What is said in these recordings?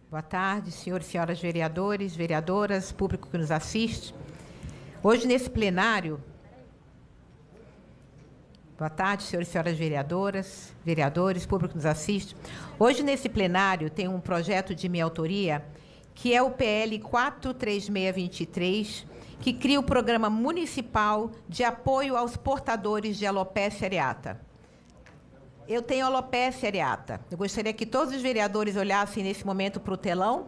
Boa tarde, senhores e senhoras vereadores, vereadoras, público que nos assiste. Hoje, nesse plenário... Boa tarde, senhores e senhoras vereadoras, vereadores, público que nos assiste. Hoje, nesse plenário, tem um projeto de minha autoria, que é o PL 43623, que cria o Programa Municipal de Apoio aos Portadores de Alopecia areata. Eu tenho alopecia areata. Eu gostaria que todos os vereadores olhassem nesse momento para o telão.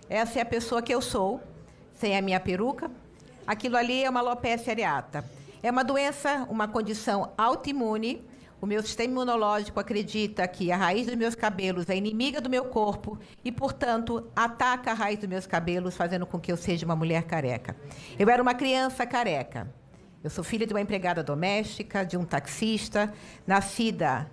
Essa é a pessoa que eu sou, sem a minha peruca. Aquilo ali é uma alopecia areata. É uma doença, uma condição autoimune. O meu sistema imunológico acredita que a raiz dos meus cabelos é inimiga do meu corpo e, portanto, ataca a raiz dos meus cabelos, fazendo com que eu seja uma mulher careca. Eu era uma criança careca. Eu sou filha de uma empregada doméstica, de um taxista, nascida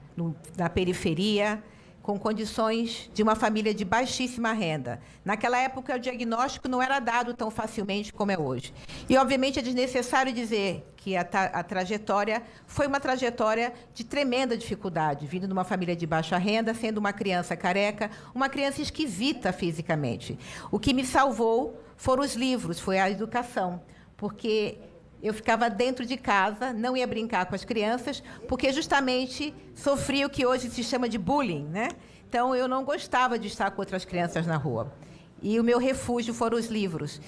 na periferia, com condições de uma família de baixíssima renda. Naquela época, o diagnóstico não era dado tão facilmente como é hoje. E, obviamente, é desnecessário dizer que a trajetória foi uma trajetória de tremenda dificuldade, vindo de uma família de baixa renda, sendo uma criança careca, uma criança esquisita fisicamente. O que me salvou foram os livros, foi a educação, porque eu ficava dentro de casa, não ia brincar com as crianças, porque justamente sofria o que hoje se chama de bullying, né? Então, eu não gostava de estar com outras crianças na rua. E o meu refúgio foram os livros.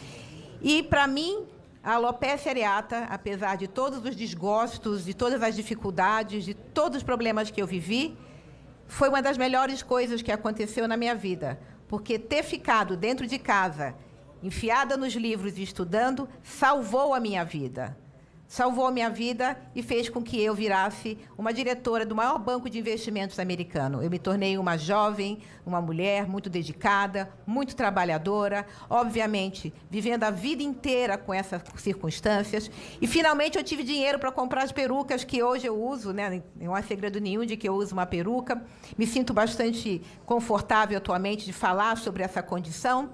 E, para mim, a alopecia areata, apesar de todos os desgostos, de todas as dificuldades, de todos os problemas que eu vivi, foi uma das melhores coisas que aconteceu na minha vida. Porque ter ficado dentro de casa, enfiada nos livros e estudando, salvou a minha vida. Salvou a minha vida e fez com que eu virasse uma diretora do maior banco de investimentos americano. Eu me tornei uma jovem, uma mulher muito dedicada, muito trabalhadora, obviamente, vivendo a vida inteira com essas circunstâncias. E, finalmente, eu tive dinheiro para comprar as perucas que hoje eu uso, né? Não há segredo nenhum de que eu uso uma peruca. Me sinto bastante confortável atualmente de falar sobre essa condição.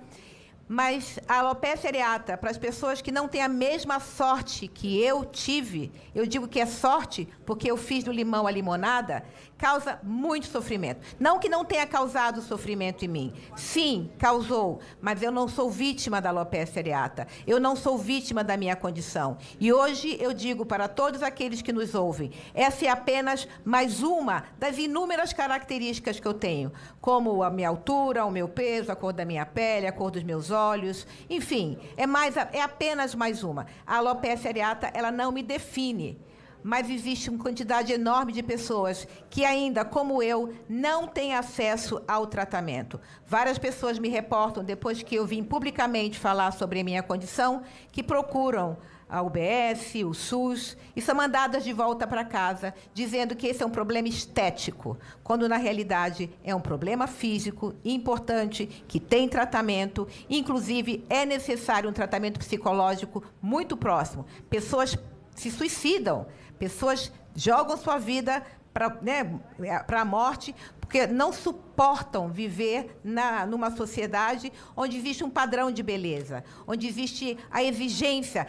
Mas a alopecia areata, para as pessoas que não têm a mesma sorte que eu tive, eu digo que é sorte porque eu fiz do limão a limonada, causa muito sofrimento. Não que não tenha causado sofrimento em mim. Sim, causou, mas eu não sou vítima da alopecia areata. Eu não sou vítima da minha condição. E hoje eu digo para todos aqueles que nos ouvem, essa é apenas mais uma das inúmeras características que eu tenho, como a minha altura, o meu peso, a cor da minha pele, a cor dos meus olhos, enfim, é apenas mais uma. A alopecia areata, ela não me define, mas existe uma quantidade enorme de pessoas que ainda, como eu, não têm acesso ao tratamento. Várias pessoas me reportam, depois que eu vim publicamente falar sobre a minha condição, que procuram a UBS, o SUS, e são mandadas de volta para casa, dizendo que esse é um problema estético, quando, na realidade, é um problema físico importante, que tem tratamento, inclusive é necessário um tratamento psicológico muito próximo. Pessoas se suicidam, pessoas jogam sua vida para a morte, porque não suportam viver numa sociedade onde existe um padrão de beleza, onde existe a exigência.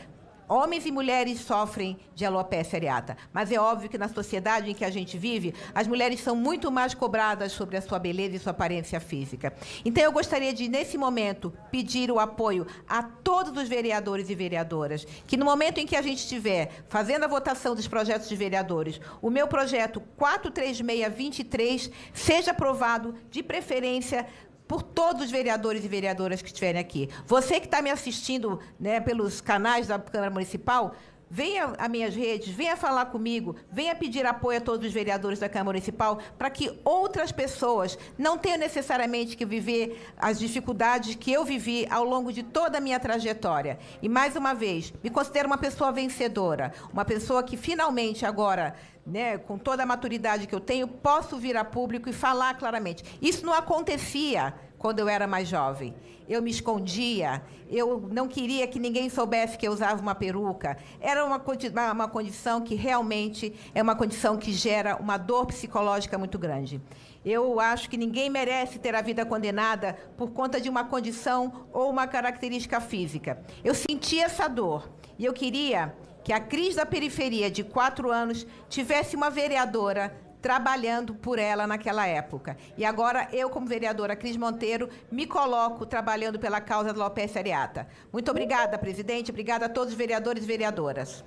Homens e mulheres sofrem de alopecia areata, mas é óbvio que na sociedade em que a gente vive, as mulheres são muito mais cobradas sobre a sua beleza e sua aparência física. Então, eu gostaria de, nesse momento, pedir o apoio a todos os vereadores e vereadoras, que no momento em que a gente estiver fazendo a votação dos projetos de vereadores, o meu projeto 43623 seja aprovado, de preferência, por todos os vereadores e vereadoras que estiverem aqui. Você que está me assistindo, né, pelos canais da Câmara Municipal, venha às minhas redes, venha falar comigo, venha pedir apoio a todos os vereadores da Câmara Municipal para que outras pessoas não tenham necessariamente que viver as dificuldades que eu vivi ao longo de toda a minha trajetória. E, mais uma vez, me considero uma pessoa vencedora, uma pessoa que finalmente agora, né, com toda a maturidade que eu tenho, posso vir a público e falar claramente. Isso não acontecia quando eu era mais jovem. Eu me escondia, eu não queria que ninguém soubesse que eu usava uma peruca. Era uma condição que realmente é uma condição que gera uma dor psicológica muito grande. Eu acho que ninguém merece ter a vida condenada por conta de uma condição ou uma característica física. Eu senti essa dor e eu queria que a Cris da Periferia, de 4 anos, tivesse uma vereadora trabalhando por ela naquela época. E agora eu, como vereadora Cris Monteiro, me coloco trabalhando pela causa da alopecia areata. Muito obrigada, presidente. Obrigada a todos os vereadores e vereadoras.